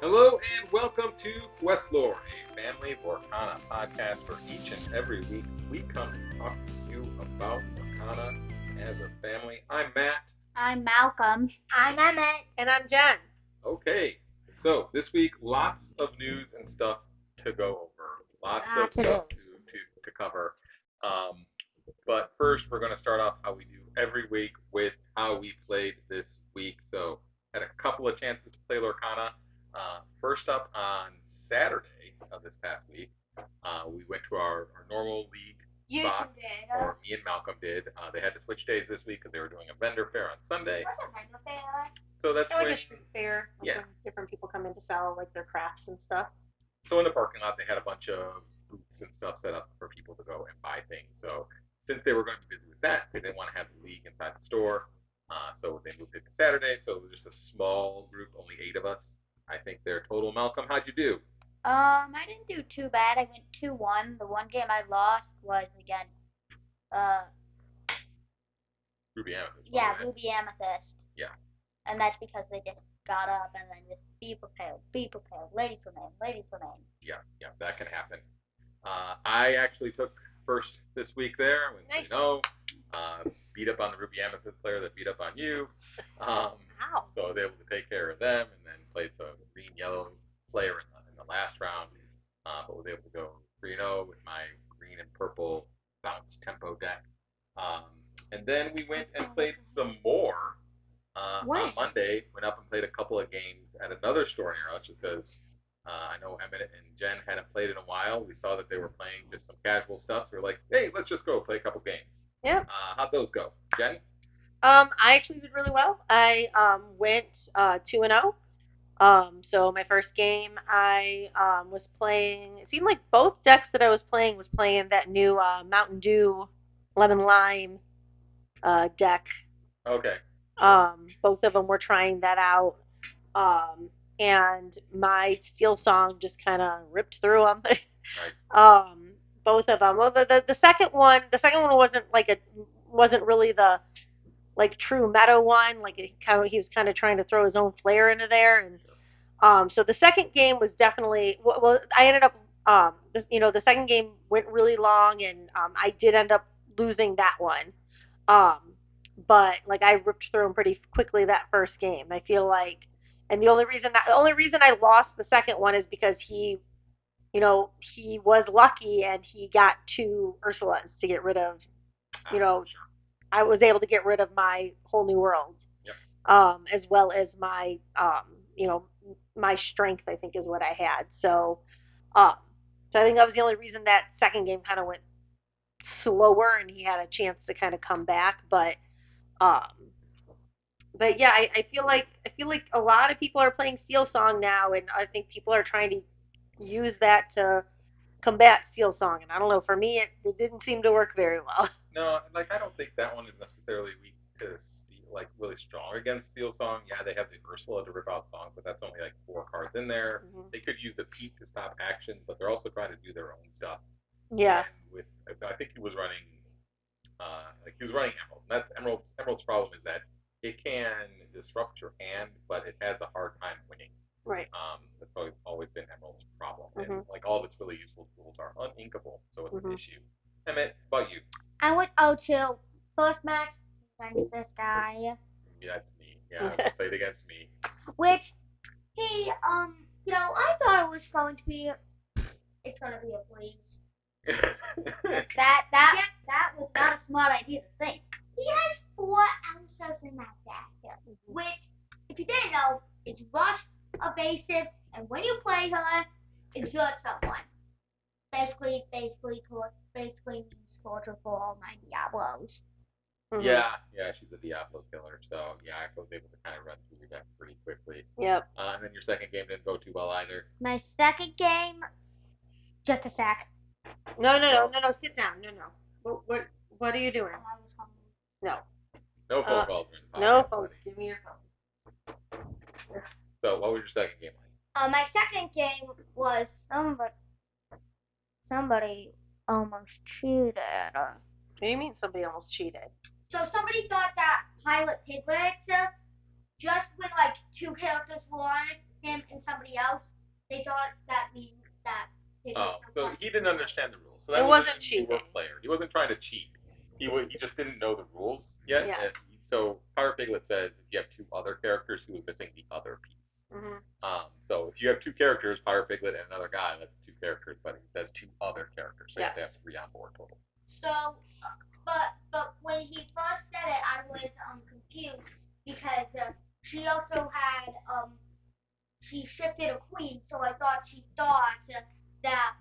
Hello and welcome to QuestLore, a family Lorcana podcast where each and every week we come to talk to you about Lorcana as a family. I'm Matt. I'm Malcolm. I'm Emmett. And I'm Jen. Okay, so this week lots of news and stuff to go over, lots of stuff to cover. Um, but first, we're going to start off how we do every week with how we played this week. So, had a couple of chances to play Lorcana. First up on Saturday of this past week, we went to our normal league spot, or me and Malcolm did. They had to switch days this week because they were doing a vendor fair on Sunday. What's a vendor fair? So that's like when, a street fair. Yeah. When different people come in to sell like their crafts and stuff. So in the parking lot, they had a bunch of booths and stuff set up for people to go and buy things. So since they were going to be busy with that, they didn't want to have the league inside the store. So they moved it to Saturday. So it was just a small group, only 8 of us. I think their total. Malcolm, how'd you do? I didn't do too bad. I went 2-1. The one game I lost was against, Ruby Amethyst. Ruby Amethyst. Yeah. And that's because they just got up and then just be prepared, ladies remain. Yeah, that can happen. I actually took first this week there. Went Nice. 3-0. Beat up on the Ruby Amethyst player that beat up on you. Wow. So I was able to take care of them and then played some green-yellow player in the last round. But was able to go 3-0 with my green and purple bounce tempo deck. And then we went and played some more. On Monday, went up and played a couple of games at another store near us just because I know Emmett and Jen hadn't played in a while. We saw that they were playing just some casual stuff, so we're like, hey, let's just go play a couple games. Yeah. How'd those go? Jen? I actually did really well. I went 2-0. So my first game I was playing. It seemed like both decks that I was playing that new Mountain Dew lemon lime deck. Okay. Both of them were trying that out. And my Steel Song just kind of ripped through them. Nice. Both of them. Well, the second one wasn't really the like true meta one. Like he was kind of trying to throw his own flair into there, and so the second game was definitely well. I ended up the second game went really long, and I did end up losing that one. But like I ripped through him pretty quickly that first game. I feel like, and the only reason I lost the second one is because he was lucky and he got 2 Ursulas to get rid of. I was able to get rid of my whole new world, as well as my my strength. I think is what I had. So I think that was the only reason that second game kind of went slower and he had a chance to kind of come back, um, but yeah, I feel like a lot of people are playing Steel Song now, and I think people are trying to use that to combat Steel Song. And I don't know, for me, it didn't seem to work very well. No, like I don't think that one is necessarily weak to Steel, like really strong against Steel Song. Yeah, they have the Ursula to rip out Song, but that's only like 4 cards in there. Mm-hmm. They could use the Pete to stop action, but they're also trying to do their own stuff. Yeah. And I think he was running Emerald. That's Emerald's problem is that it can disrupt your hand, but it has a hard time winning. Right. That's always been Emerald's problem. Mm-hmm. And like all of its really useful tools are uninkable, so it's an issue. Emmett, about you? I went 0-2. First match against this guy. Yeah, that's me. Yeah, played against me. Which he I thought it was going to be it's gonna be a breeze. That was not a smart idea to think. He has 4 Elsas in that deck, which, if you didn't know, it's rush, evasive, and when you play her, exert someone. Basically means torture for all 9 Diablos. Mm-hmm. Yeah, she's a Diablo killer. So yeah, I was able to kind of run through your deck pretty quickly. Yep. And then your second game didn't go too well either. My second game, just a sec. No. Sit down. No. What are you doing? No. No phone calls. No phone. Give me your phone. So what was your second game like? My second game was somebody almost cheated. What do you mean somebody almost cheated? So somebody thought that Pilot Piglet just when like 2 characters were on it, him and somebody else, they thought that means that it was So he didn't understand the rules. So that It wasn't a newer cheating. player. He wasn't trying to cheat. He just didn't know the rules yet. Yes. So Pirate Piglet says if you have two other characters, he was missing the other piece. Mhm. So if you have two characters, Pirate Piglet and another guy, that's two characters, but he says two other characters. So you have to have Yes. 3 on board total. So, but when he first said it, I was confused because she also had she shifted a queen, so I thought she thought that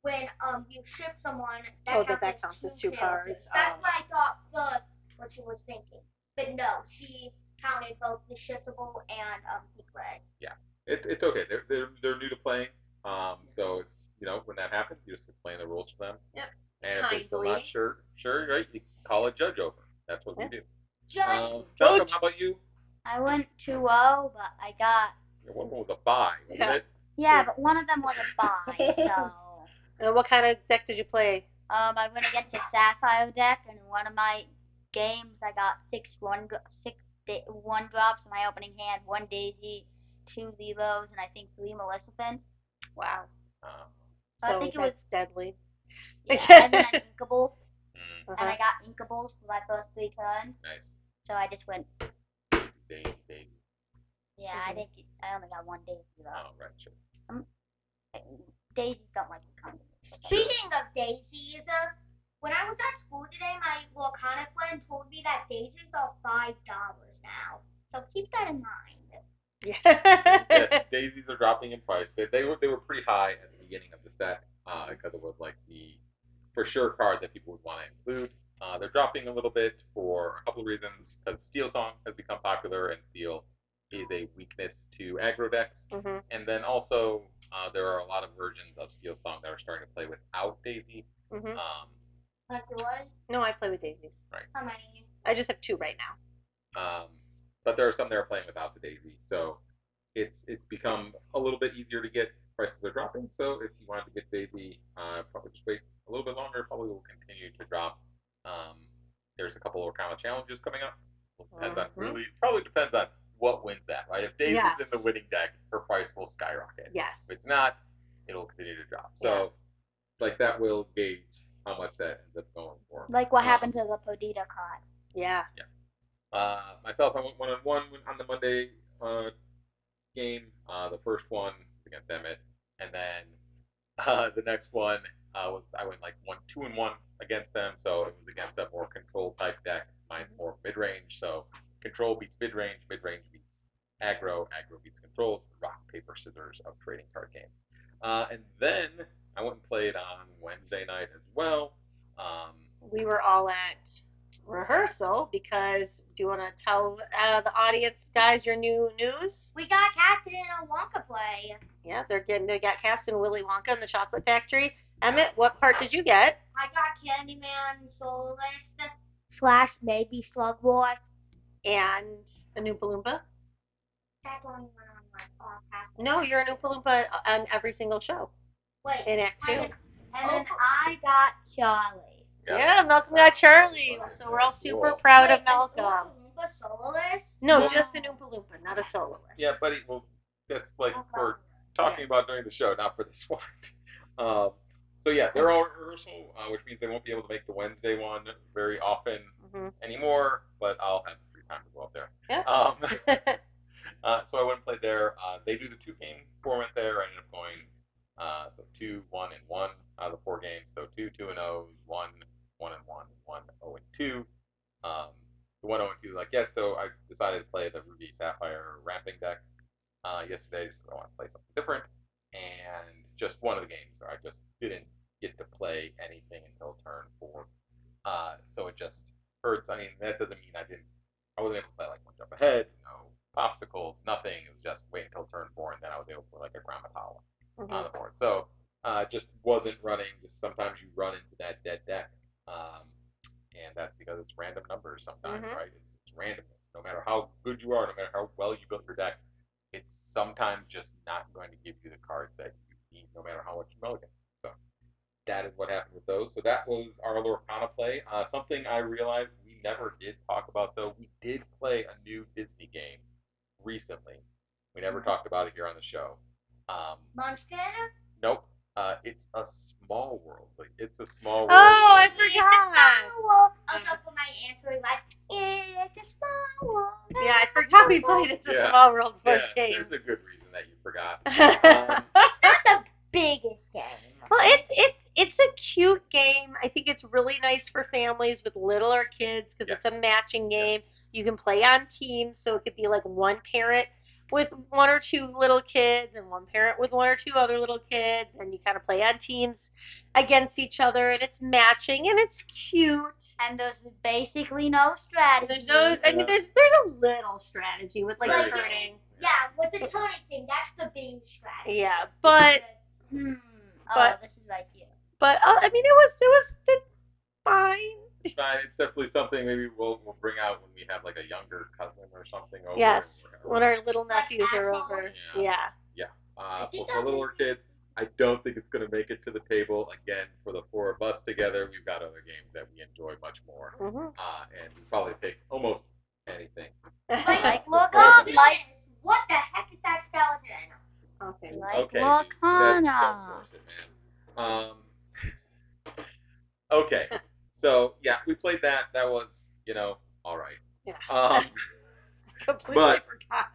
when you ship someone, that counts as two cards. characters. That's what I thought first, what she was thinking. But no, she counted both the shiftable and Piglet. Yeah, it's okay. They're new to playing. So it's, when that happens, you just explain the rules to them. Yep. And if they're still not sure, right, you call a judge over. That's what we do. Judge. Malcolm, how about you? I went 2-0, but I got. One was a buy, wasn't it? Yeah, but one of them was a buy, so. And what kind of deck did you play? I went against a Sapphire deck, and in one of my games, I got 1 drops in my opening hand, 1 Daisy, 2 Zelos, and I think 3 Maleficents. Wow. So I think it was deadly. Yeah, and then an Inkable. And I got Inkables for my first 3 turns. Nice. So I just went. Daisy. Yeah, I only got 1 Daisy though. Oh, right, sure. Daisies don't like to come to me. Speaking of daisies, when I was at school today, my Lorcana friend told me that daisies are $5 now. So keep that in mind. Yes, daisies are dropping in price. They were pretty high at the beginning of the set because it was like the for sure card that people would want to include. They're dropping a little bit for a couple of reasons. Because Steel Song has become popular, and Steel is a weakness to aggro decks. And then also there are a lot of versions of Steel Song that are starting to play without Daisy. Like yours? No, I play with daisies. Right. How many? I just have 2 right now. But there are some that are playing without the Daisy, so it's become a little bit easier to get. Prices are dropping, so if you wanted to get Daisy, probably just wait a little bit longer. Probably will continue to drop. There's a couple of Lorcana challenges coming up. Depends on probably depends on what wins that, right? If Daisy's in the winning deck, her price will skyrocket. Yes. If it's not, it'll continue to drop. So, like that will gauge how much that ends up going for. Like what happened to the Podita card. Yeah. Myself, I went 1-1 on the Monday game. The first one against Emmett, and then the next one was I went like 2-1 against them. So it was against a more control type deck. Mine's more mid range, so control beats mid range beats aggro beats controls. Rock paper scissors of trading card games. And then I went and played on Wednesday night as well. We were all at rehearsal because do you want to tell the audience, guys, your new news? We got casted in a Wonka play. Yeah, they got cast in Willy Wonka and the Chocolate Factory. Emmett, what part did you get? I got Candyman, Soloist, / maybe Slugworth. And a Oompa Loompa? That's only one on my podcast. No, you're an Oompa Loompa on every single show. Wait. In Act 2. And then I got Charlie. Yeah, Malcolm got Charlie. So we're all super proud of Malcolm. Oompa Loompa soloist? No, just an Oompa Loompa, not a soloist. Yeah, buddy. Well, that's like for talking about during the show, not for this one. So yeah, they're all rehearsal, which means they won't be able to make the Wednesday one very often anymore. But I'll have free time to go up there. Yeah. So I went and played there. They do the 2-game format there. I ended up going so 2, 1, and 1 out of the 4 games. So 2, 2 and 0, 1, 1 and 1, 1, 0 and 2. The 1, 0 and 2, like yes. So I decided to play the Ruby Sapphire ramping deck yesterday, just because I want to play something different. And just one of the games, I just didn't get to play anything until turn 4. So it just hurts. I mean, that doesn't mean I wasn't able to play like one jump ahead, no popsicles, nothing. It was just wait until turn 4, and then I was able to play like a Grammatala on the board. So just wasn't running. Just sometimes you run into that dead deck, and that's because it's random numbers sometimes, right? It's randomness. No matter how good you are, no matter how well you built your deck, it's sometimes just not going to give you the cards that you need, no matter how much you mulligan. So that is what happened with those. So that was our Lorcana play. Something I realized we never did talk about, though. We did play a new Disney game recently. We never talked about it here on the show. Lorcana? Nope. It's a small world. Like it's a small world. Oh, I It's a forgot. small world. Also for my answer, like, it's a small world. Yeah, I forgot we played It's a Small World board game. There's a good reason that you forgot. It's not the biggest game. Well, it's a cute game. I think it's really nice for families with littler kids because it's a matching game. You can play on teams, so it could be like one parent with one or two little kids and one parent with one or two other little kids, and you kind of play on teams against each other, and it's matching and it's cute. And there's basically no strategy. There's no, I mean, there's a little strategy with like Like, turning. Yeah, with the turning thing, that's the big strategy. Yeah, but But this is like you. But I mean, it was fine. Fine. It's definitely something maybe we'll bring out when we have like a younger cousin or something over. Yes, when our little nephews Like are Axel? over. Yeah. For little kids, I don't think it's going to make it to the table. Again, for the four of us together, we've got other games that we enjoy much more. And we probably pick almost anything. Like Lorcana. What the heck is that skeleton? Okay. Like Okay, Lorcana. don't force it, man. Okay, so yeah, we played that. That was, all right. Yeah. Completely forgot.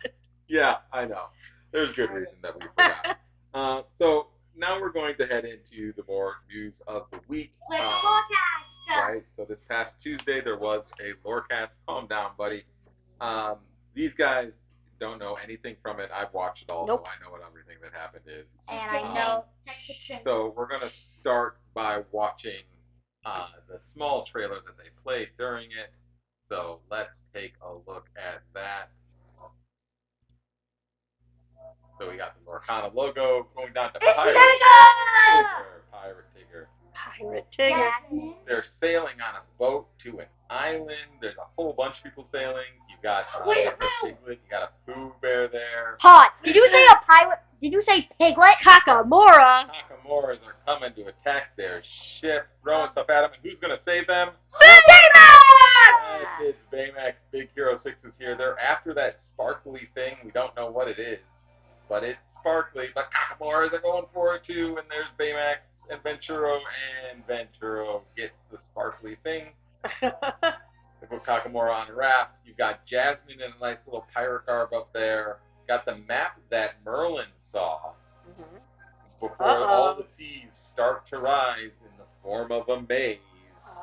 Yeah, I know. There's good reason that we forgot. So now we're going to head into the more news of the week. Right. So this past Tuesday there was a Lorecast. Calm down, buddy. These guys don't know anything from it. I've watched it all, so I know what everything that happened is. And I know. So we're gonna start by watching the small trailer that they played during it. So let's take a look at that. So we got the Lorcana logo going down to Pirate Tigger. Jasmine. They're sailing on a boat to an island. There's a whole bunch of people sailing. You got Piglet. You got a Pooh Bear there. Hot. Did you say a pirate? Did you say Piglet? Kakamora. Kakamoras are coming to attack their ship, throwing stuff at them. And who's gonna save them? Baymax! It's Baymax. Big Hero 6 is here. They're after that sparkly thing. We don't know what it is, but it's sparkly. But Kakamoras are going for it too. And there's Baymax and Venturo, and Venturo gets the sparkly thing. They put Kakamora on a raft. You've got Jasmine in a nice little pirate garb up there. Got the map that Merlin saw before all the seas start to rise in the form of a maze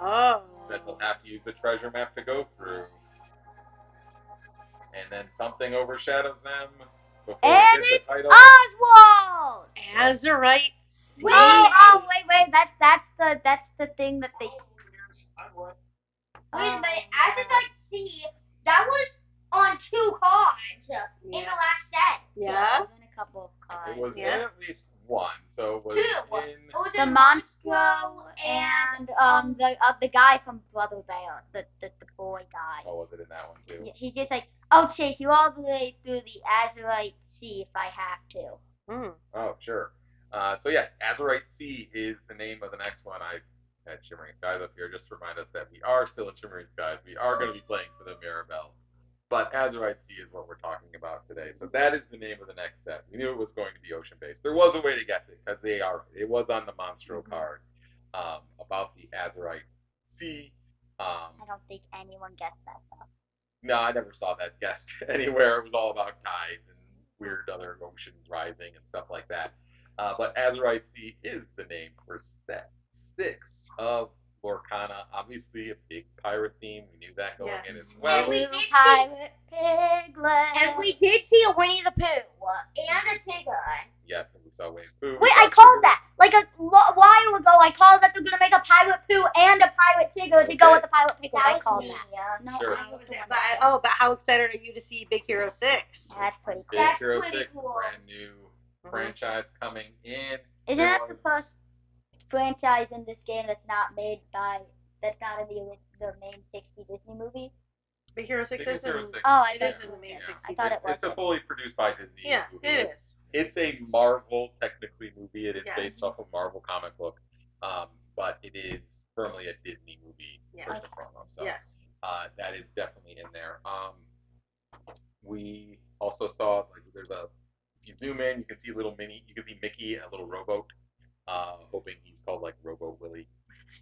that they'll have to use the treasure map to go through. And then something overshadows them before And they get the title. Oswald. Azurite Sea. Wait, that's the thing that they. Wait a minute, Azurite Sea, that was on 2 cards in the last set. Yeah. It was in a couple of cards. It was in at least one, so it was 2. in It was The in Monstro and the guy from Brother Bear, the boy guy. Oh, was it in that one too? He's just like, I'll chase you all the way through the Azurite Sea if I have to. Oh, sure. So yes, Azurite Sea is the name of the next one. I had Shimmering Skies up here just to remind us that we are still in Shimmering Skies. We are going to be playing for the Mirabelle. But Azurite Sea is what we're talking about today. So that is the name of the next set. We knew it was going to be ocean-based. There was a way to guess it, because it was on the Monstro card about the Azurite Sea. I don't think anyone guessed that though. No, I never saw that guessed anywhere. It was all about tides and weird other oceans rising and stuff like that. But Azurite Sea is the name for set 6 of Lorcana. Obviously, a big pirate theme. We knew that going in as well. And we Blue did pirate Piglet. And we did see a Winnie the Pooh and a Tigger. Yeah, we saw Winnie the Pooh. Wait, I called that. Like a while ago, I called that they're going to make a Pirate Pooh and a Pirate Tigger to go with the Pirate Piglet. I called that. Yeah. No, Sure. But how excited are you to see Big Hero 6? That's pretty cool. Big Hero pretty 6, cool. brand new franchise coming in. Isn't that the first franchise in this game that's not in the main 60 Disney movie? Big Hero 6 is in. Oh, I It thought is in the main 60. I thought it was. It's a fully produced by Disney movie. It is. It's a Marvel technically movie. It is Yes. based off a Marvel comic book, but it is firmly a Disney movie first and foremost. So that is definitely in there. We also saw there's if you zoom in, you can see you can see Mickey and a little rowboat. Hoping he's called like Robo Willie.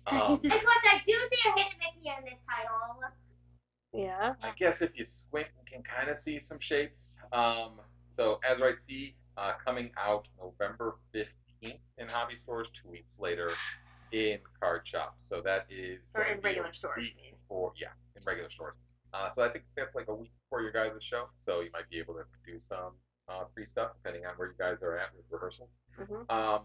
Of course, I do see a hidden Mickey in this title. Yeah. I guess if you squint, you can kind of see some shapes. So Azurite Sea coming out November 15th in hobby stores, 2 weeks later in card shops. So that is or in regular stores. In regular stores. So I think that's like a week before your guys' show. So you might be able to do some free stuff depending on where you guys are at with rehearsals. Mm-hmm.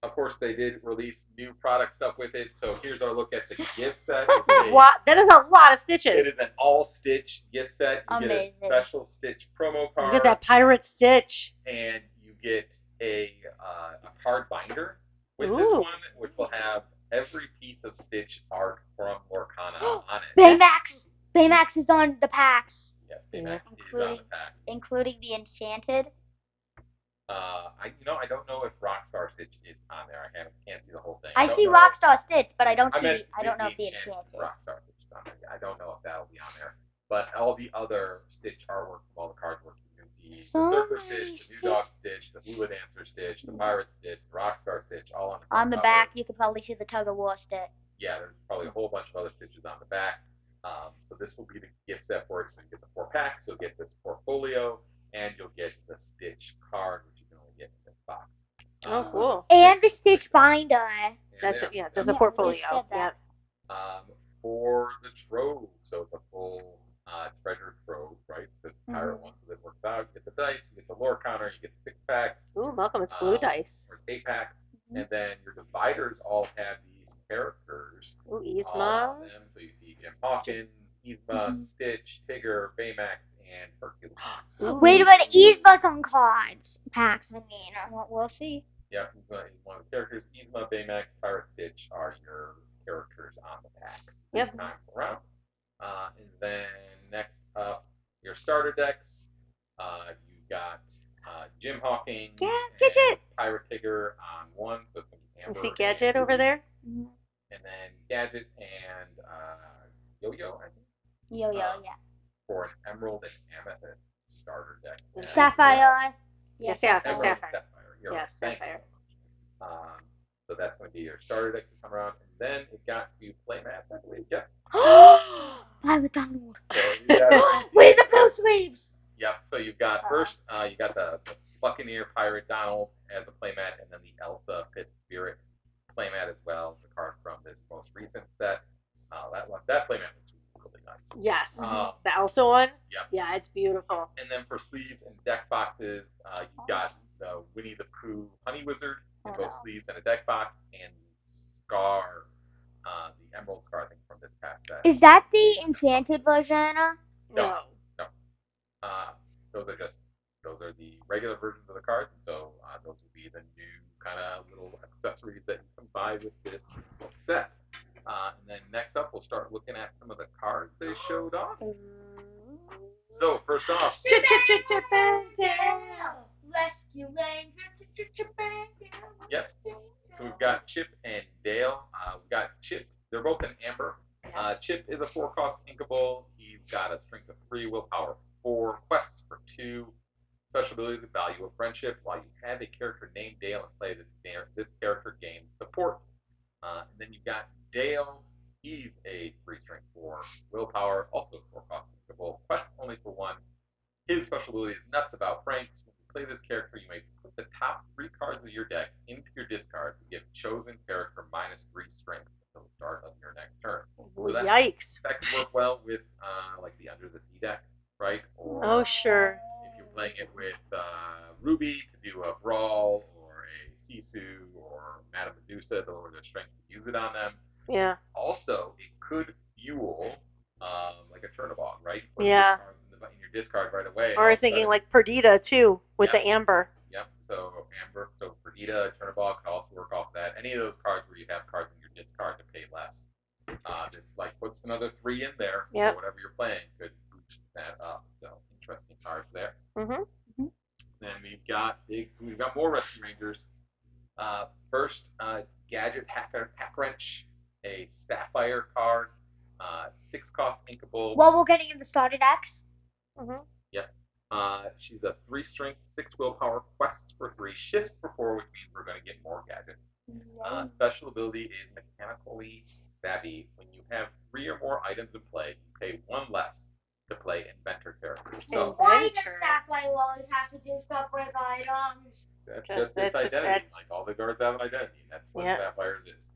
Of course, they did release new product stuff with it. So here's our look at the gift set. Wow, that is a lot of stitches. It is an all-stitch gift set. You Amazing. get a special Stitch promo card. Look at that pirate Stitch. And you get a card binder with Ooh. this one, which will have every piece of Stitch art from Lorcana on it. Baymax! Baymax is on the packs. Yes, Baymax is on the pack. Including the Enchanted. I don't know if Rockstar Stitch is on there. Can't see the whole thing. I see Rockstar Stitch, but I don't know if the Enchanted. Rockstar Stitch is on there. I don't know if that'll be on there. But all the other Stitch artwork from all the card work, you can see the Surfer Stitch, the New Dog Stitch, the Blue Dancer Stitch, the Pirate Stitch, the Rockstar Stitch, all on the On the back, you can probably see the Tug of War Stitch. Yeah, there's probably a whole bunch of other stitches on the back. So this will be the gift set for it. So you get the 4 packs, you'll get this portfolio, and you'll get the Stitch card, which you can only get in this box. Oh, cool. And the Stitch binder. That's it. Yeah, there's a portfolio. Yeah. For the trove, so it's a full treasure trove, right? That's pirate one, so that works out. You get the dice, you get the lore counter, you get the 6 packs. Ooh, welcome. It's blue dice. Or 8 packs, and then your dividers all have these characters. Ooh, Yzma. On them, so you see Jim Hawkins, Yzma, Stitch, Tigger, Baymax, and Hercules. Ooh. Wait a minute, Yzma's on cards. Packs, I mean. We'll see. Yeah, he's one of the characters. Yzma, Baymax, Pirate Stitch are your characters on the packs this time around. And then next up, your starter decks. You got Jim Hawkins and Pirate Tigger on one. So it's going to be Amber. You see Gadget over there? Mm-hmm. And then Gadget and Yo-Yo, I think. Yo-Yo, yeah. For an Emerald and Amethyst starter deck. Sapphire. Yes, Sapphire. Yes, Sapphire. So that's going to be your starter decks to come around. And then it got to playmats, I believe. Yeah. Why with Donald? So Where's the Bill sleeves? Yep. So you've got first, you got the Buccaneer Pirate Donald as a playmat, and then the Elsa Pit Spirit playmat as well. The card from this most recent set. That playmat looks really nice. Yes. The Elsa one? Yep. Yeah, it's beautiful. And then for sleeves and deck boxes, you got the Winnie the Pooh Honey Wizard in both sleeves and a deck box, and Scar, the Emerald Scar, I think, from this past set. Is that the Enchanted version? No. Those are the regular versions of the cards. So those will be the new kind of little accessories that you can buy with this set. And then next up, we'll start looking at some of the cards they showed off. So first off, Chip and Dale. Rescue Rangers. Chip and Dale. Yep. So we've got Chip and Dale. We've got Chip. They're both in amber. Chip is a 4-cost inkable. He's got a strength of 3, willpower 4, quests for 2, special ability, the value of friendship. While you have a character named Dale and play this character gains support. And then you've got Dale. He's a 3 strength 4, willpower, also 4-cost inkable, quest only for 1. His special ability is Nuts About Franks. When you play this character, you may put the top 3 cards of your deck into your discard to give chosen character -3 strength until the start of your next turn. So yikes. That could work well with like the Under the Sea deck, right? Or sure. If you're playing it with Ruby to do a Brawl, or a Sisu, or Madame Medusa to lower their strength to use it on them. Yeah. Also, it could fuel like a Chernobog, right? Yeah. In your discard right away. Or I was thinking like Perdita too, with the amber. Yep. So amber. So Perdita, Chernobog could also work off that. Any of those cards where you have cards in your discard to pay less. This like puts another 3 in there. Yep. So whatever you're playing could boost that up. So interesting cards there. Mm-hmm. Then we've got more Rescue Rangers. First, Gadget Hack Wrench, a Sapphire card, 6-cost inkable. Well, we're getting in the starter decks. Mm-hmm. Yep. She's a 3 strength, 6 willpower, quests for 3, shifts for 4, which means we're going to get more gadgets. Special ability is mechanically savvy. When you have 3 or more items in play, you pay 1 less to play inventor characters. So why does Sapphire always have to do stuff with items? That's just its identity. Like all the guards have an identity. And that's what Sapphire's is.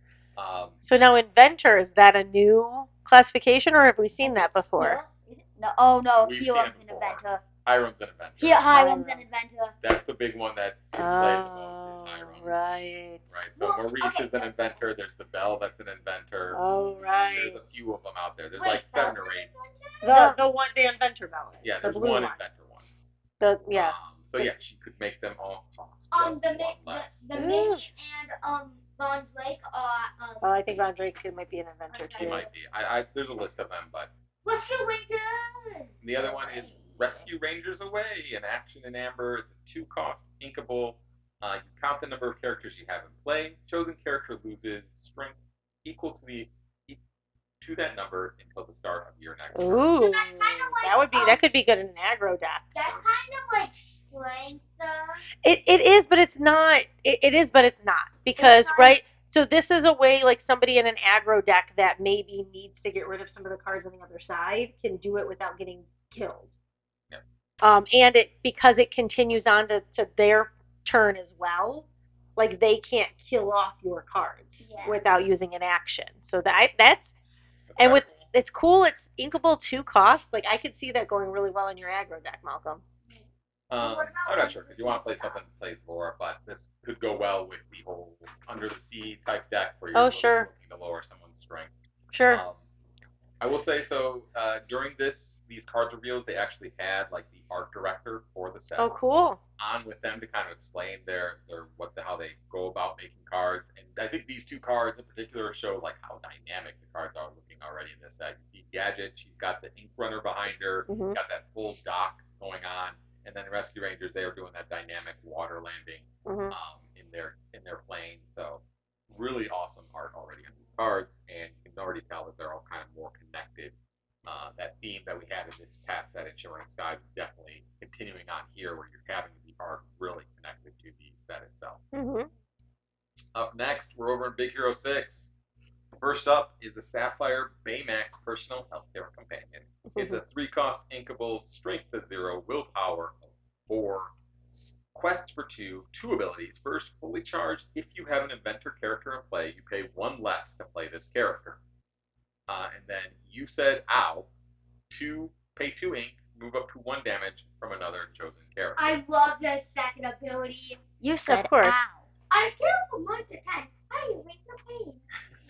So now inventor, is that a new classification or have we seen that before? No, oh no, We've Hiram's seen it an before. inventor. Hiram's an inventor. Hiram's an inventor. That's the big one that is played the most. Is Hiram. Right. Right. So Maurice is an inventor. There's the Bell that's an inventor. Oh, right. There's a few of them out there. There's like 7 or 8. The inventor bell. Yeah, there's one inventor one. So yeah, she could make them all cost just the one less. The Minnie and Von Drake are Oh, I think Von Drake might be an inventor too. He might be. There's a list of them, but Rescue Rangers. The other one is Rescue Rangers Away, an action in Amber. It's a 2-cost inkable. You count the number of characters you have in play. Chosen character loses strength equal to that number until the start of your next turn. Ooh, so that's kind of like, that could be good in an aggro deck. That's kind of like strength. It is, but it's not. It is, but it's not because right. So this is a way like somebody in an aggro deck that maybe needs to get rid of some of the cards on the other side can do it without getting killed. Yep. And because it continues on to their turn as well. Like they can't kill off your cards without using an action. So that's and with it's cool. It's inkable 2 cost. Like I could see that going really well in your aggro deck, Malcolm. I'm not sure because you want to play something that plays lore, but this could go well with the whole Under the Sea type deck where you're looking to lower someone's strength. Sure. I will say so. During these cards reveals, they actually had like the art director for the set. Oh, cool. On with them to kind of explain how they go about making cards, and I think these 2 cards in particular show like how dynamic the cards are looking already in this set. You see Gadget, she's got the ink runner behind her, got that full dock going on, and then Rescue Rangers, they are doing that dynamic water landing in their plane. So really awesome art already on these cards, and you can already tell that they're all kind of more connected. That theme that we had in this past set in Shimmering Skies is definitely continuing on here, where you're having the art really connected to the set itself. Up next, we're over in Big Hero 6. First up is the Sapphire Baymax Personal Healthcare Companion. It's a 3-cost inkable, strength of 0, willpower of 4, quests for 2 abilities. First, fully charged. If you have an inventor character in play, you pay 1 less to play this character. And then you said ow, pay 2 ink, move up to 1 damage from another chosen character. I love the second ability. You said of course. ow. On a scale from 1 to 10, how do you rate the pain?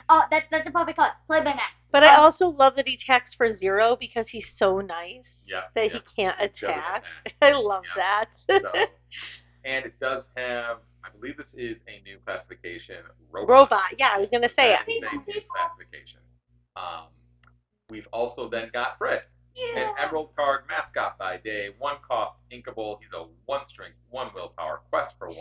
Oh, that's a perfect card. Play by Matt. But I also love that he attacks for 0 because he's so nice that he can't attack. I love that. So, and it does have, I believe this is a new classification, robot. Yeah, I was going to say it. It's a new classification. We've also then got Fred, an Emerald card mascot by day, 1 cost inkable. He's a 1 strength, 1 willpower, quest for 1.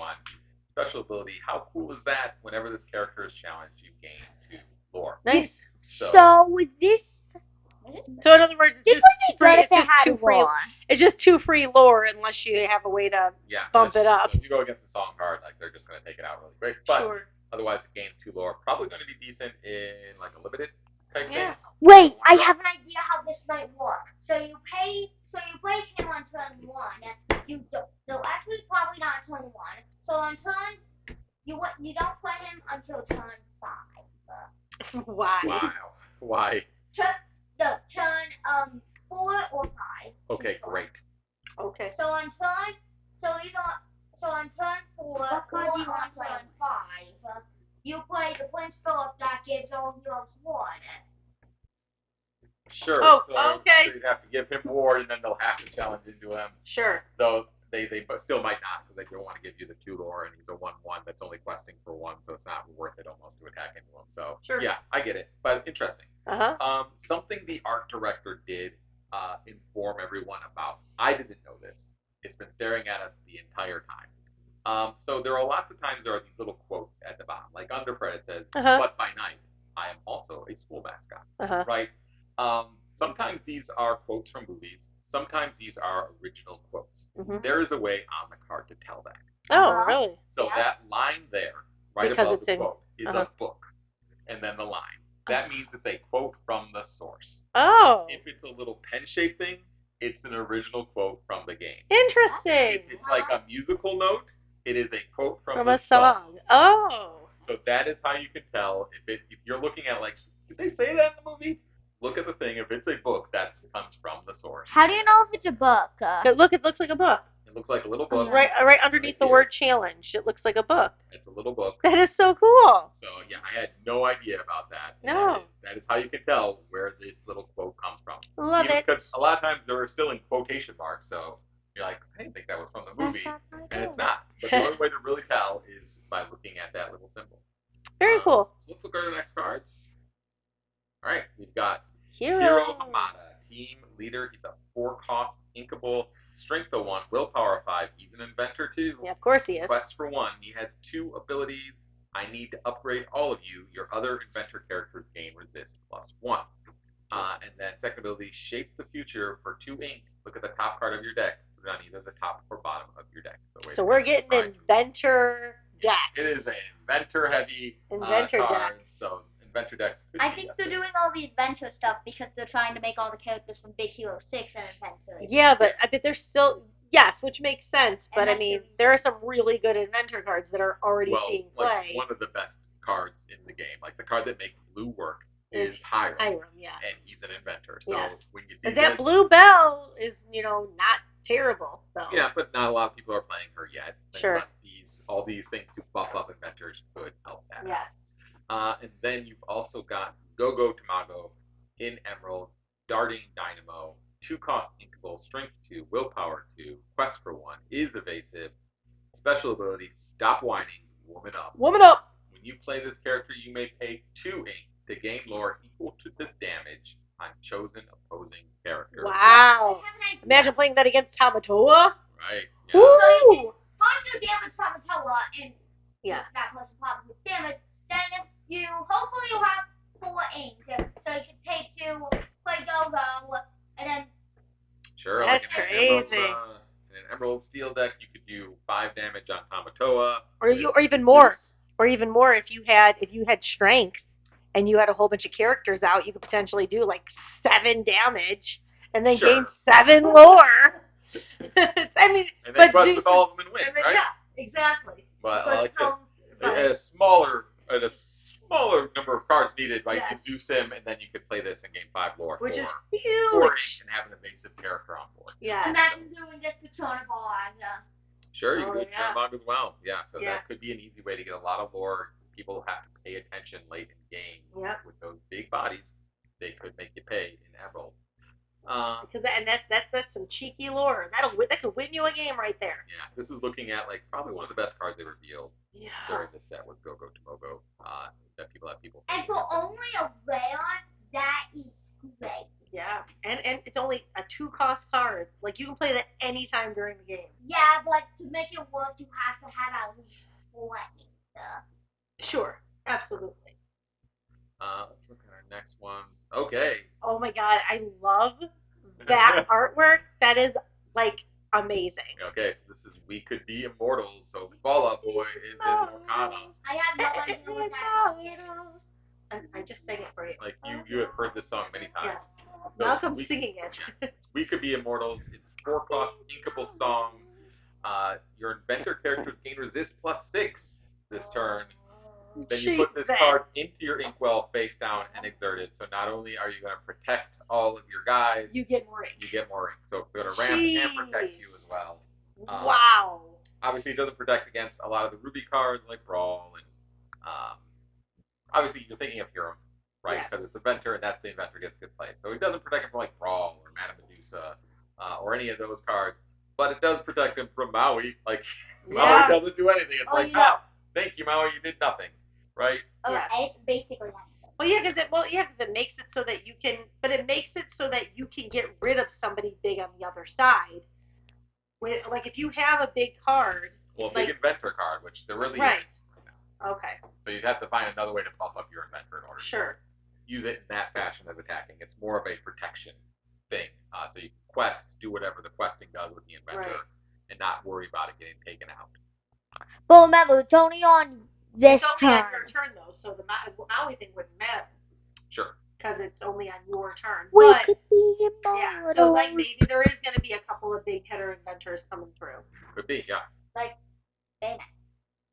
Special ability. How cool is that? Whenever this character is challenged, you gain 2 lore. Nice. So with this. So in other words, it's just free. It's just 2 free lore unless you have a way to bump it up. So if you go against the song card, like they're just going to take it out really quick. But otherwise, it gains 2 lore. Probably going to be decent in like a limited type thing. Wait, I have an idea how this might work. So you play him on turn 1. No, actually probably not on turn 1. So on turn you don't play him until turn 5. Why? Wow. Why? Turn 4 or 5. Okay, great. Okay. So on turn 4 or on turn 5, you play the Prince Philip that gives all heroes 1. Sure. Oh, okay. So you'd have to give him war, and then they'll have to challenge into him. Sure. Though they still might not, because they don't want to give you the 2 lore, and he's a 1/1 that's only questing for 1, so it's not worth it almost to attack into him. So yeah, I get it, but interesting. Something the art director did inform everyone about. I didn't know this. It's been staring at us the entire time. So there are lots of times there are these little quotes at the bottom, like under Fred it says, "But by night, I am also a school mascot." Right. Sometimes these are quotes from movies. sometimes these are original quotes. Mhm. There is a way on the card to tell that. Oh, really? So that line there, right Because above it's the in- quote, is a book, and then the line. That means it's a quote from the source. Oh, If it's a little pen-shaped thing, it's an original quote from the game. interesting. If it's like a musical note, it is a quote from a the song. Oh. So that is how you can tell if you're looking at like, did they say that in the movie? Look at the thing. If it's a book, that comes from the source. How do you know if it's a book? Look, it looks like a book. It looks like a little book. Right underneath the word challenge. It looks like a book. It's a little book. That is so cool. So yeah, I had no idea about that. No. That is how you can tell where this little quote comes from. Love it. Because a lot of times they're still in quotation marks, so you're like, I didn't think that was from the movie, and it's not. But the only way to really tell is by looking at that little symbol. Very cool. So let's look at our next cards. All right, we've got Hero Hamada, team leader. He's a 4-cost inkable, strength of 1, willpower 5. He's an inventor too. Yeah, of course he is. Quest for 1. He has 2 abilities. I need to upgrade all of you. Your other inventor characters gain resist +1. And then second ability, shape the future for 2 ink. Look at the top card of your deck. Put it on either the top or bottom of your deck. So we're getting inventor decks. It is an inventor heavy inventor card, decks. So inventor decks. I think they're doing all the adventure stuff because they're trying to make all the characters from Big Hero 6 and inventors. Yeah, but I bet there's still which makes sense. But I mean, there are some really good inventor cards that are already seeing play. Like one of the best cards in the game, like the card that makes blue work, is Hiram. Yeah. And he's an inventor. So when you see that blue bell is, not terrible though. Yeah, but not a lot of people are playing her yet. Sure. All these things to buff up inventors could help that. Yes. And then you've also got Go-Go Tamago in Emerald, Darting Dynamo, 2-cost inkable, strength 2, willpower 2, quest for 1, is evasive, special ability, stop whining, woman up. Woman up! When you play this character, you may pay 2 ink to gain lore equal to the damage on chosen opposing characters. Wow. Imagine playing that against Tamatoa. Right. So Yeah. you first you damage Tamatoa and that person probably gets damage. Then you hopefully you have 4 ink, so you can pay 2, play Go-Go, and then. Sure. That's like crazy. In an Emerald Steel deck, you could do 5 damage on Tamatoa. Or even more. Or even more if you had strength and you had a whole bunch of characters out, you could potentially do like 7 damage and then gain 7 lore. I mean, and then quest with all of them and win, right? Yeah, exactly. But at a smaller number of cards needed, right? Yes. You could do Sim, and then you could play this and gain 5 lore. Which is 4 huge. ink and have an evasive character on board. Yeah. Imagine doing this with Chonabog. Sure, you could do it Chonabog as well. Yeah, so Yeah. that could be an easy way to get a lot of lore. People have to pay attention late in games. Yep. With those big bodies, they could make you pay in Emerald. Because that's some cheeky lore. That could win you a game right there. Yeah, this is looking at like probably one of the best cards they revealed during the set was Go-Go Tamago. That people have people. And for only a rare, that is great. Yeah, and it's only a 2-cost card. Like you can play that anytime during the game. Yeah, but to make it work, you have to have at least 4 ink. Sure, absolutely. Let's look at our next ones. Okay. Oh my god, I love that artwork. That is like amazing. Okay, so this is We Could Be Immortals. So Fall Out Boy is in Lorcana. I have no idea what that song is. I just sang it for you. Like you have heard this song many times. Yeah. Malcolm's singing it. We Could Be Immortals. It's 4-cost inkable song. Your inventor characters gain resist +6 this turn. Then you put this card into your inkwell face down and exert it. So not only are you going to protect all of your guys, you get more ink. You get more ink. So it's going to ramp and protect you as well. Wow. Obviously, it doesn't protect against a lot of the Ruby cards like Brawl and obviously you're thinking of Hiram, right? Because it's the inventor, and that's the inventor gets good play. So it doesn't protect him from like Brawl or Madame Medusa or any of those cards, but it does protect him from Maui. Like Maui doesn't do anything. It's thank you, Maui, you did nothing, right? Oh, it's basically that. Well, yeah, because it makes it so that you can, but it makes it so that you can get rid of somebody big on the other side. With like if you have a big card. Well, big inventor card, which there really isn't right now. Okay. So you'd have to find another way to buff up your inventor in order to use it in that fashion as attacking. It's more of a protection thing. So you can quest, do whatever the questing does with the inventor, and not worry about it getting taken out. But remember, it's only on this it's only turn. on your turn though, so the Maui thing wouldn't matter. Sure. Because it's only on your turn. We but could be immortals. yeah, so like maybe there is going to be a couple of big hitter inventors coming through. Could be, yeah. Like Baymax.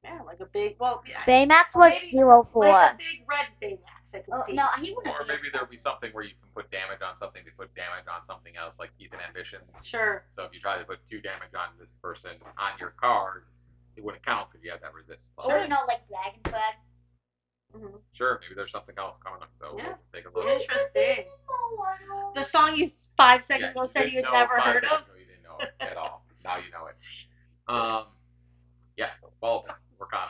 Yeah, like a big, well, yeah. Baymax was maybe, 0-4. Like a big red Baymax, I can see. No, he wouldn't. Or maybe there'll be something where you can put damage on something to put damage on something else, like Heathen Ambitions. Sure. So if you try to put 2 damage on this person on your card, it wouldn't count because you have that resist. Or like Dragon Flag. Mm-hmm. Sure, maybe there's something else coming up. So we'll take a look. Interesting. The song you 5 seconds ago said you had never heard of. No, you didn't know it at all. Now you know it. Yeah, so Baldwin, Lorcana.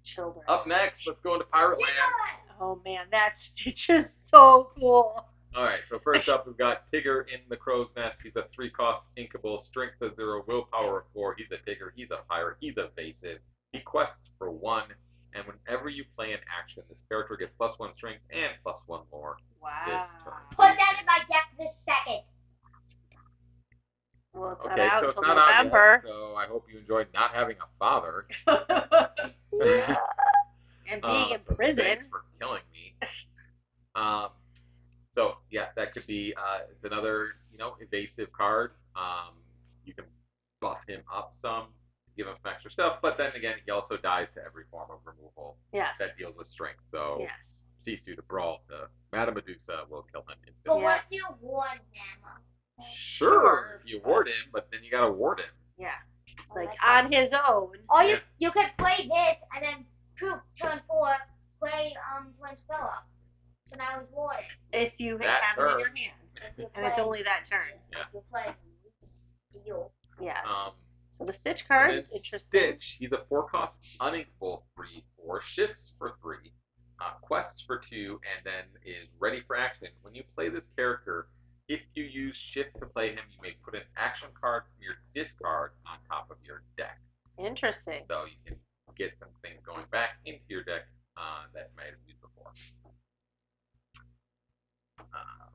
Children. Up next, let's go into Pirate Land. Oh man, that's just so cool. Alright, so first up we've got Tigger in the Crow's Nest. He's a 3-cost inkable, strength of 0, willpower of 4. He's a digger, he's a pirate, he's evasive. He quests for 1, and whenever you play an action, this character gets +1 strength and +1 more this turn. Put that in my deck this second. Well, it's Okay, not out so it's until not November. out yet, so I hope you enjoyed not having a father. And being in so prison. Thanks for killing me. So yeah, that could be it's another evasive card. You can buff him up some, give him some extra stuff, but then again, he also dies to every form of removal that deals with strength. So Sisu, the Brawl to Madame Medusa will kill him instantly. But what if you ward him? Sure, if you ward him, but then you gotta ward him. Yeah. Like on his own. Or you could play this and then turn 4, play twin spell up. So now he's warded. If you That have turn. it in your hand. And it's only that turn. Yeah. You play Steel. Yeah. So the Stitch card is interesting. Stitch, he's a 4-cost uninkable 3/4, shifts for 3, quests for 2, and then is ready for action. When you play this character, if you use shift to play him, you may put an action card from your discard on top of your deck. Interesting. So you can get some things going back into your deck that you might have used before.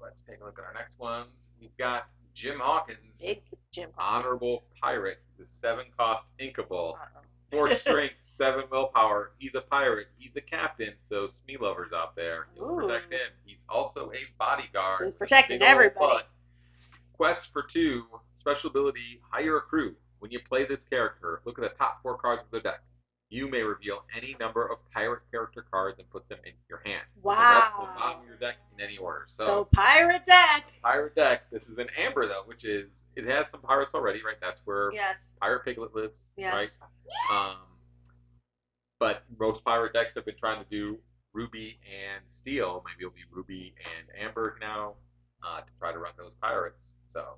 Let's take a look at our next ones. We've got Jim Hawkins. Big Jim Hawkins. Honorable Pirate. He's a 7-cost inkable. 4 strength, 7 willpower. He's a pirate. He's a captain. So Smee lovers out there, you'll protect him. He's also a bodyguard. So he's protecting everybody. Quest for 2. Special ability, hire a crew. When you play this character, look at the top 4 cards of the deck. You may reveal any number of pirate character cards and put them into your hand. Wow. The rest will bottom of your deck in any order. So pirate deck. Pirate deck. This is an amber though, which is it has some pirates already, right? That's where Pirate Piglet lives, right? But most pirate decks have been trying to do Ruby and Steel. Maybe it'll be Ruby and Amber now to try to run those pirates. So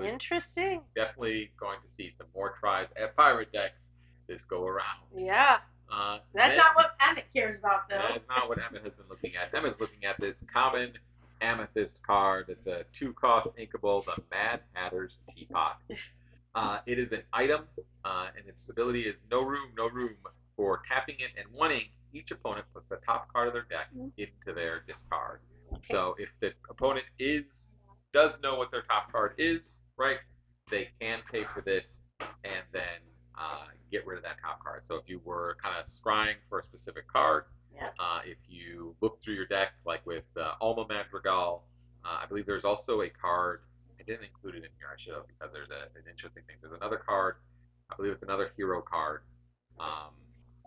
interesting. Definitely going to see some more tries at pirate decks this go around. Yeah. That's not what Emmett cares about, though. That's not what Emmett has been looking at. Emmett's looking at this common amethyst card. It's a 2-cost inkable, the Mad Hatter's Teapot. It is an item, and its ability is no room for tapping it and 1 ink. Each opponent puts the top card of their deck into their discard. Okay. So if the opponent does know what their top card is, right, they can pay for this and then get rid of that top card. So if you were kind of scrying for a specific card, if you look through your deck, like with Alma Madrigal, I believe there's also a card, I didn't include it in here, I should have, because there's an interesting thing. There's another card, I believe it's another hero card,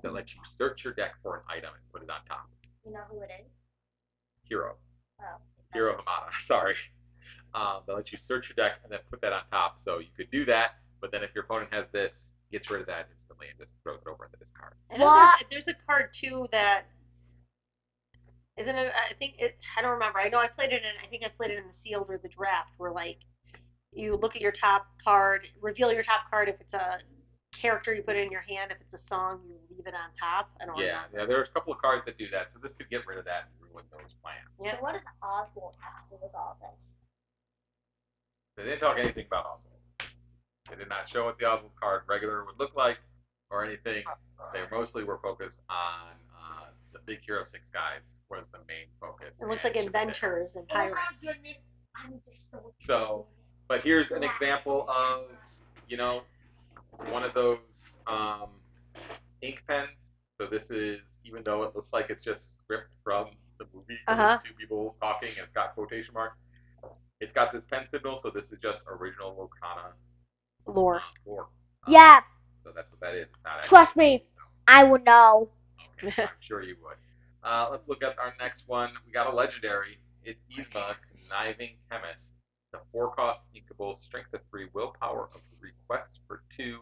that lets you search your deck for an item and put it on top. You know who it is? Hero. Oh. Hero Hamada, sorry. That lets you search your deck and then put that on top. So you could do that, but then if your opponent has this, gets rid of that instantly and just throws it over into this card. There's a card too that isn't it? I don't remember. I know I played it in the sealed or the draft, where like you look at your top card, reveal your top card if it's a character you put it in your hand. If it's a song, you leave it on top. I don't remember. Yeah. There's a couple of cards that do that, so this could get rid of that and ruin those plans. Yeah. So what does Oswald have to do with all this? They didn't talk anything about Oswald. They did not show what the Oswald card regular would look like or anything. They mostly were focused on the Big Hero 6 guys was the main focus. It looks like inventors and pirates. Oh my goodness, I'm just so excited. So But here's an example of, you know, one of those ink pens. So this is, even though it looks like it's just script from the movie, because it's two people talking and it's got quotation marks, it's got this pen signal. So this is just original Lorcana Lore. lore. Yeah. So that's what that is. It's not Trust me, I would know. Okay, I'm sure you would. Let's look at our next one. We got a legendary. It's Yzma, Conniving Chemist. The 4-cost inkable, strength of 3, willpower of 3, quest for 2,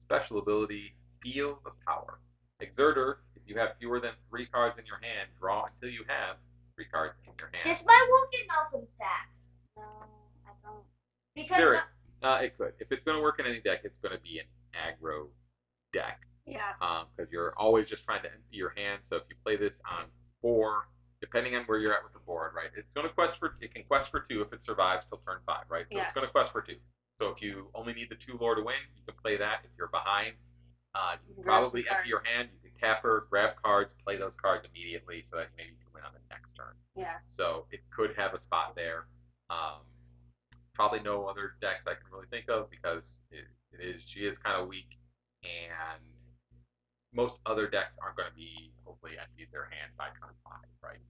special ability, feel the power. Exerter, if you have fewer than 3 cards in your hand, draw until you have 3 cards in your hand. This might work in Malcolm's deck. No, I don't. Because it could. If it's going to work in any deck, it's going to be an aggro deck. Yeah. Because you're always just trying to empty your hand. So if you play this on 4, depending on where you're at with the board, right? It can quest for 2 if it survives till turn 5, right? So it's going to quest for 2. So if you only need the 2 lore to win, you can play that. If you're behind, you can probably empty your hand. You can tap her, grab cards, play those cards immediately, so that maybe you can win on the next turn. Yeah. So it could have a spot there. Probably no other decks I can really think of, because she is kind of weak, and most other decks aren't going to be hopefully empty their hand by turn 5, right?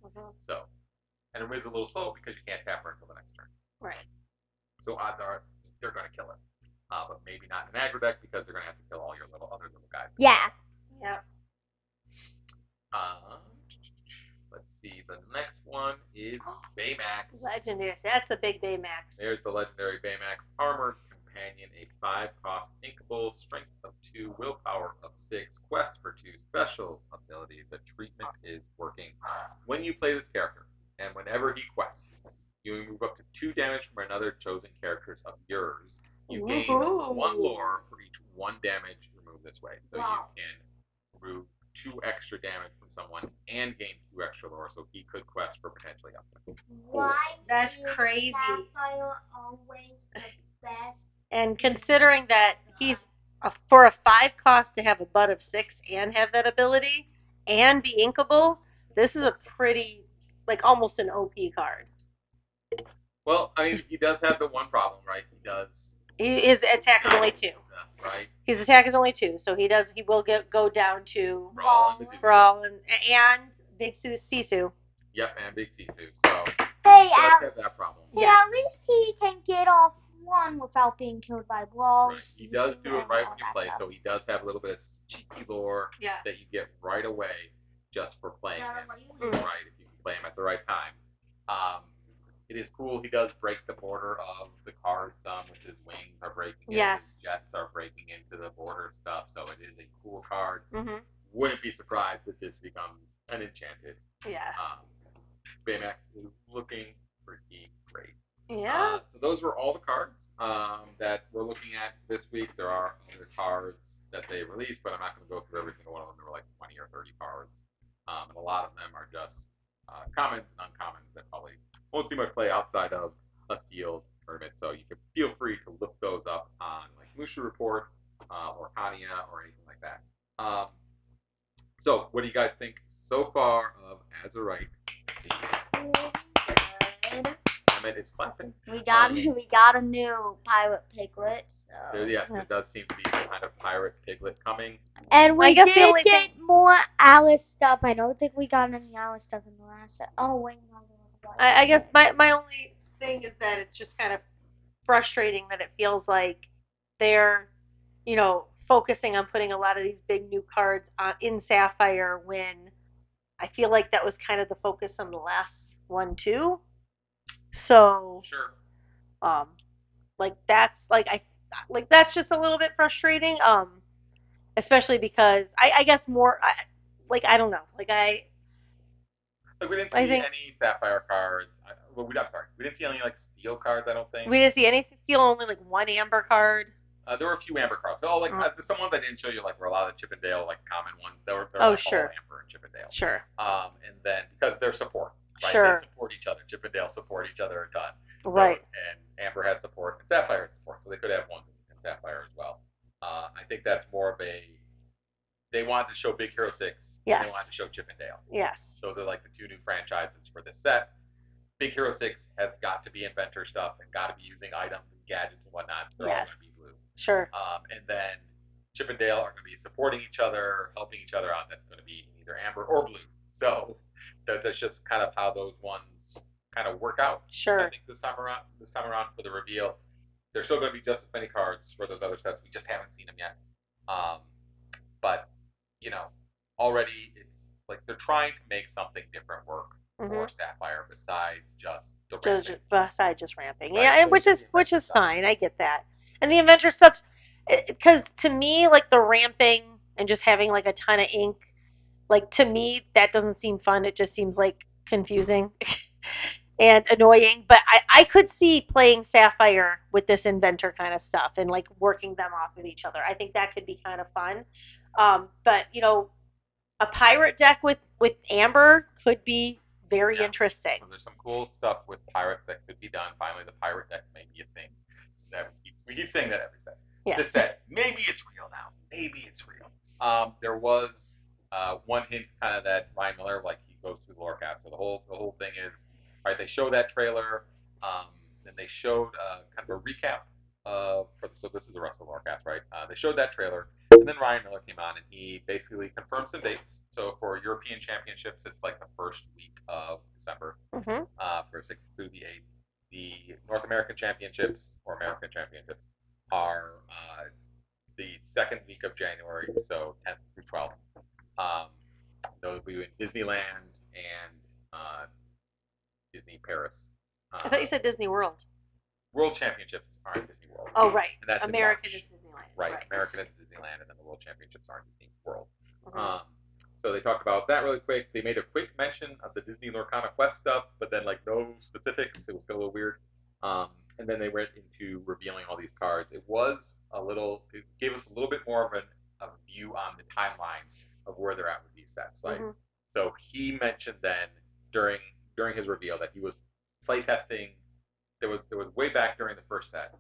So, and it wins a little slow because you can't tap her until the next turn. Right. So odds are they're going to kill it, but maybe not in an aggro deck, because they're going to have to kill all your other little guys. yeah. Yeah. Let's see. The next one is Baymax. Legendary. That's the big Baymax. There's the legendary Baymax. Armored Companion, a 5-cost inkable, strength of 2, willpower of 6, quest for 2, special ability. The treatment is working. When you play this character, and whenever he quests, you move up to 2 damage from another chosen characters of yours. You gain 1 lore for each 1 damage removed this way. So you can remove 2 extra damage from someone and gain 2 extra lore, so he could quest for potentially up to 4. Why That's is crazy. Sapphire always the best? And considering that he's for a 5-cost to have a butt of 6 and have that ability and be inkable, this is a pretty, like, almost an OP card. Well, I mean, he does have the one problem, right? His attack is only 2. Right. His attack is only 2, so he will go down to Brawl and Big Sisu. Yep, and Big Sisu. So Hey, he does have that problem. Hey, at least he can get off 1 without being killed by Brawl. Right. He does do it right when you play, so he does have a little bit of cheeky lore that you get right away just for playing him. Right, if you can play him at the right time. It is cool. He does break the border of the card some, with his wings are breaking it. His jets are breaking into the border stuff, so it is a cool card. Wouldn't be surprised if this becomes an enchanted. Yeah. Baymax is looking pretty great. Yeah. So those were all the cards that we're looking at this week. There are other cards that they released, but I'm not going to go through every single one of them. There were like 20 or 30 cards, and a lot of them are just commons and uncommons that probably won't see much play outside of a sealed tournament. So you can feel free to look those up on like Mushu Report, or Kania, or anything like that. So what do you guys think so far of Azurite Sea? Emmett is clapping. We got a new pirate piglet. So. Yes, there does seem to be some kind of pirate piglet coming. And we did get more Alice stuff. I don't think we got any Alice stuff in the last set. Oh, wait, no. I guess my only thing is that it's just kind of frustrating that it feels like they're, focusing on putting a lot of these big new cards in Sapphire, when I feel like that was kind of the focus on the last one too. So sure. That's just a little bit frustrating. Especially because I guess more I don't know. We didn't see any Sapphire cards. I'm sorry. We didn't see any like steel cards. I don't think. We didn't see any steel. Only like 1 amber card. There were a few amber cards. Oh, some ones I didn't show you, were a lot of Chippendale common ones. They were all amber and Chippendale. Sure. And then because they're support, right? Sure. They support each other. Chippendale support each other a ton. Right. And Amber has support and Sapphire has support, so they could have ones in Sapphire as well. I think that's more of they wanted to show Big Hero 6. Yes. And they wanted to show Chippendale. Yes. Those are like the 2 new franchises for this set. Big Hero 6 has got to be inventor stuff and got to be using items and gadgets and whatnot. They're all Yes. going to be blue. Sure. And then Chip and Dale are going to be supporting each other, helping each other out. That's going to be either amber or blue. So that's just kind of how those ones kind of work out. Sure. I think this time around for the reveal, there's still going to be just as many cards for those other sets. We just haven't seen them yet. But you know, already it's like they're trying to make something different work for Sapphire besides just the ramping. Besides just ramping, Right, yeah, and so which is fine. I get that. And the Inventor stuff, because to me, like the ramping and just having like a ton of ink, like to me that doesn't seem fun. It just seems like confusing and annoying. But I could see playing Sapphire with this Inventor kind of stuff and like working them off of each other. I think that could be kind of fun. But a pirate deck with Amber could be very interesting. So there's some cool stuff with pirates that could be done. Finally, the pirate deck may be a thing. That we keep saying that every set. Yes. This set, maybe it's real now. Maybe it's real. There was one hint, kind of that Ryan Miller, like he goes through the Lorecast. So the whole thing is, all right, they show that trailer, then they showed kind of a recap so this is the rest of the Lorecast, right? They showed that trailer, and then Ryan Miller came on and he basically confirmed some dates. So for European Championships, it's like the first week of December. For 6th through the 8th. The North American Championships or American Championships are the second week of January, so 10th through 12th. They'll be in Disneyland and Disney Paris. I thought you said Disney World. World Championships are in Disney World. Oh, right. And that's American is Disneyland. Right. American is Disneyland, and then the World Championships are in Disney World. So they talked about that really quick. They made a quick mention of the Disney Lorcana Quest stuff, but then like no specifics. It was still a little weird. And then they went into revealing all these cards. It gave us a little bit more of a view on the timeline of where they're at with these sets. Like, so he mentioned then during his reveal that he was playtesting. There was way back during the first set.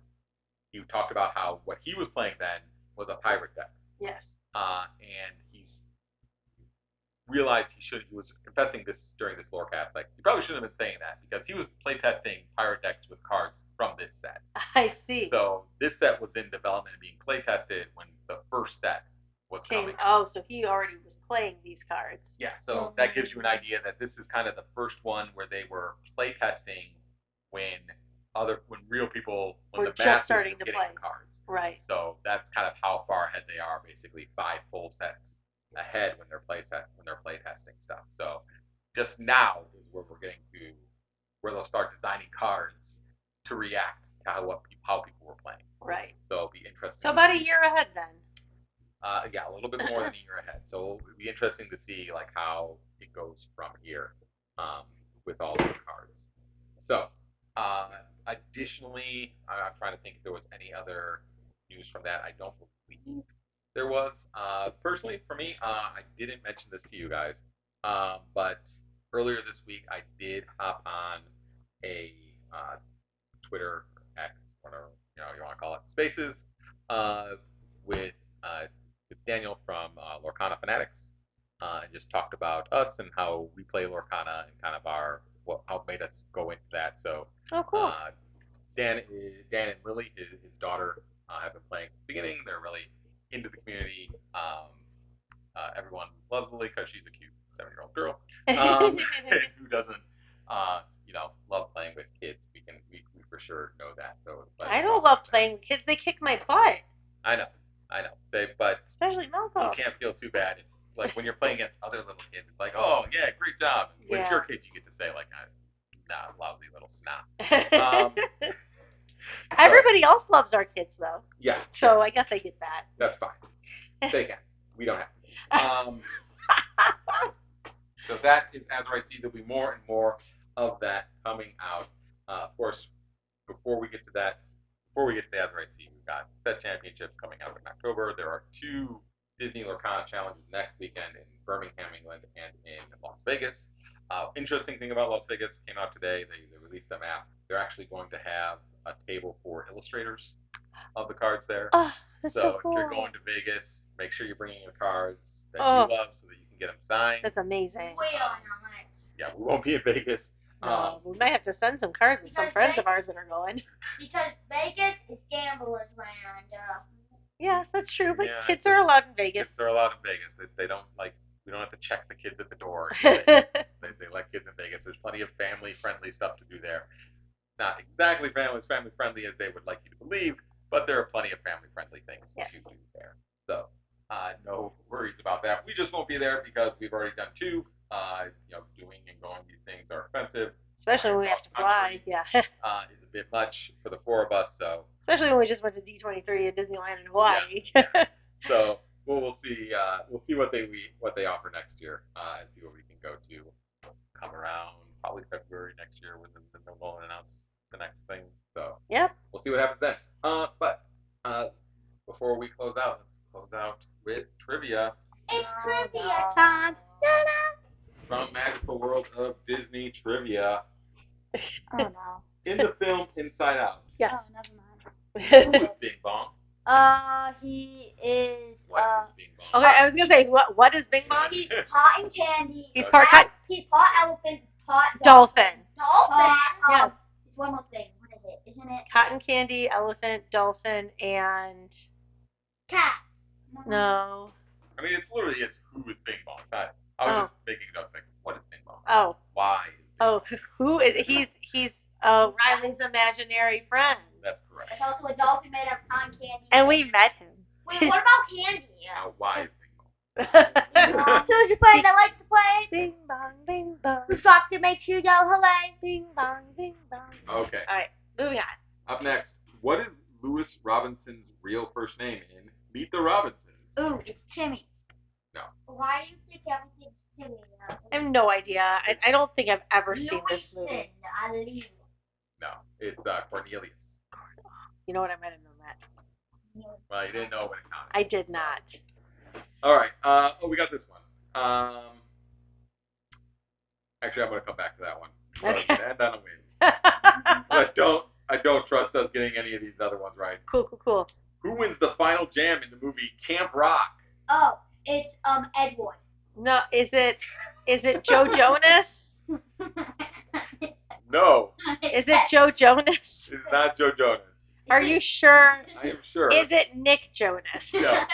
He talked about how what he was playing then was a pirate deck. Yes. And he's realized he was confessing this during this Lorecast. Like he probably shouldn't have been saying that because he was playtesting pirate decks with cards from this set. I see. So this set was in development and being playtested when the first set was coming. Oh, so he already was playing these cards. Yeah, so that gives you an idea that this is kind of the first one where they were playtesting when real people when the masses were getting the cards. Right. So that's kind of how far ahead they are, basically 5 full sets ahead when they're playtesting stuff. So just now is where we're getting to where they'll start designing cards to react to how people were playing. Right. So it'll be interesting. So about a year ahead then. Yeah, a little bit more than a year ahead. So it'll be interesting to see like how it goes from here with all those cards. So additionally, I'm trying to think if there was any other news from that. I don't believe there was. Personally, for me, I didn't mention this to you guys, but earlier this week I did hop on a Twitter, X, whatever you want to call it, Spaces, with Daniel from Lorcana Fanatics, and just talked about us and how we play Lorcana and kind of how made us go into that. So, cool. Dan and Lily, his daughter, have been playing from the beginning. They're really into the community. Everyone loves Lily because she's a cute 7-year-old girl who doesn't, love playing with kids. We for sure know that. So, I don't love playing with kids. They kick my butt. I know. But especially Malcolm. You can't feel too bad like when you're playing against other little kids. It's like, oh yeah, great job. When it's your kids, you get to say like, nah, lousy little snot. Everybody else loves our kids though. Yeah. So I guess I get that. That's fine. They can. We don't have to. So that is Azurite Sea. There'll be more and more of that coming out. Of course, before we get to the Azurite Sea, we've got set championships coming out in October. There are 2 Disney Lorcana challenges next weekend in Birmingham, England, and in Las Vegas. Interesting thing about Las Vegas came out today. They released the map. They're actually going to have a table for illustrators of the cards there. Oh, that's so cool. If you're going to Vegas, make sure you're bringing your cards that you love so that you can get them signed. That's amazing. We are not. Yeah, we won't be in Vegas. We might have to send some cards with some friends of ours that are going. Because Vegas Yes, that's true. But Yeah, kids are allowed in Vegas. Kids are allowed in Vegas. They don't like. We don't have to check the kids at the door. They let kids in Vegas. There's plenty of family-friendly stuff to do there. Not exactly as family-friendly as they would like you to believe, but there are plenty of family-friendly things to do there. So, no worries about that. We just won't be there because we've already done two. Doing and going these things are expensive. Especially when we have to fly. Yeah. Is a bit much for the four of us. So. Especially when we just went to D23 at Disneyland in Hawaii. Yeah. So we'll see. We'll see what they offer next year, and see what we can go to. Come around probably February next year when they'll go and announce the next things. So yep. We'll see what happens then. But before we close out, let's close out with trivia. It's trivia time. From Magical World of Disney Trivia. Oh no. In the film Inside Out. Yes. Oh, never mind. Who is Bing Bong? He is. What is Bing Bong? Okay, I was gonna say what is Bing Bong? He's cotton candy. He's part He's part elephant, part dolphin. Dolphin. Yes. One more thing. What is it? Isn't it? Cotton candy, elephant, dolphin, and Cat. no. I mean, it's who is Bing Bong. I was just making it up. Like, what is Bing Bong? Oh. Why is Bing Bong? Who is he's Riley's imaginary friend. That's correct. It's also a dolphin made of cotton candy. And we met him. Wait, what about candy? Why is Bing Bong? Who's your friend that likes to play? Bing bong, bing bong. Who's rock that makes you yell hooray? Bing bong, bing bong. Okay. All right, moving on. Up next, what is Louis Robinson's real first name in Meet the Robinsons? Ooh, it's Timmy. No. Why do you think everything's Timmy? I have no idea. I don't think I've ever seen this movie. No, it's Cornelius. You know what? I might have known that. Well, you didn't know when it counted. I did not. All right. We got this one. Actually, I'm going to come back to that one. Okay. And on a win. I don't trust us getting any of these other ones right. Cool. Who wins the final jam in the movie Camp Rock? Oh, it's Edward. No, is it Joe Jonas? No. Is it Joe Jonas? It's not Joe Jonas. Are you sure? I am sure. Is it Nick Jonas? No.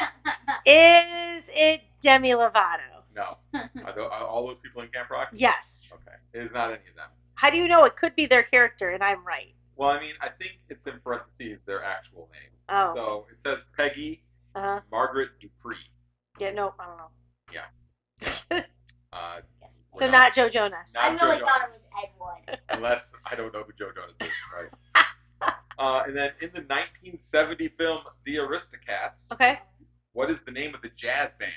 Is it Demi Lovato? No. Are all those people in Camp Rock? Yes. Okay. It is not any of them. How do you know it could be their character and I'm right? Well, I mean, I think it's in parentheses their actual name. Oh. So it says Peggy Margaret Dupree. Yeah, no, I don't know. Yeah. So not Joe Jonas. I really thought it was Edward. Unless I don't know who Joe Jonas is, right? And then in the 1970 film The Aristocats, Okay. what is the name of the jazz band?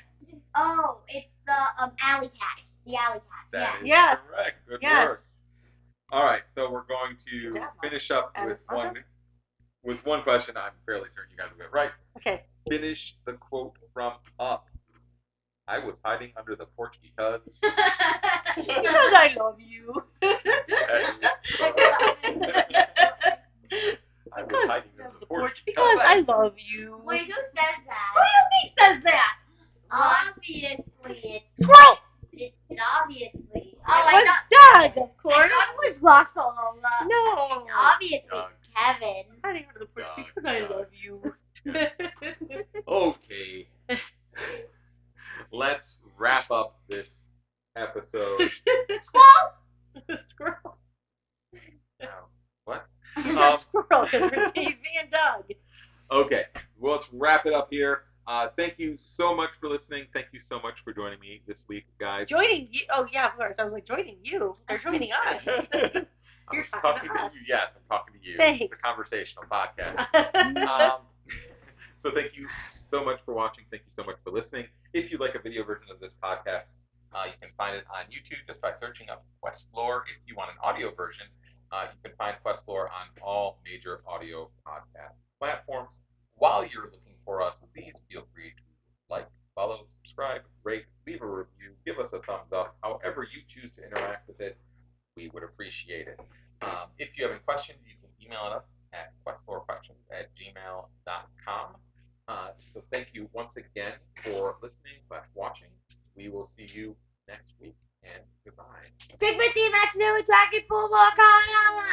Oh, it's the Alley Cats. The Alley Cats. That is Yes. correct. Good Yes. work. All right, so we're going to finish up with one question. I'm fairly certain you guys will get right. Okay. Finish the quote from Up. I was hiding under the porch because. Because I love you. I was hiding under the porch because I love you. Wait, who says that? Who do you think says that? Obviously, it's Squirrel. It's obviously. It was Doug, of course. I thought it was Russell. No. It's obviously Doug. Kevin. Hiding under the porch because I love you. Okay. Let's wrap up this episode. Squirrel. What? Squirrel, because he's being Doug. Okay, well, let's wrap it up here. Thank you so much for listening. Thank you so much for joining me this week, guys. Joining you? Oh, yeah, of course. I was like, joining you? They're joining us. You're talking to us. Yes, I'm talking to you. Thanks. It's a conversational podcast. So thank you so much for watching. Thank you so much for listening. If you'd like a video version of this podcast, you can find it on YouTube just by searching up QuestLore. If you want an audio version, you can find QuestLore on all major audio podcast platforms. While you're looking for us, please feel free to like, follow, subscribe, rate, leave a review, give us a thumbs up. However you choose to interact with it, we would appreciate it. If you have any questions, you can email us at QuestLoreQuestions@gmail.com. So thank you once again for listening/watching. We will see you next week, and goodbye. Take with the imaginary dragon for Lorcana.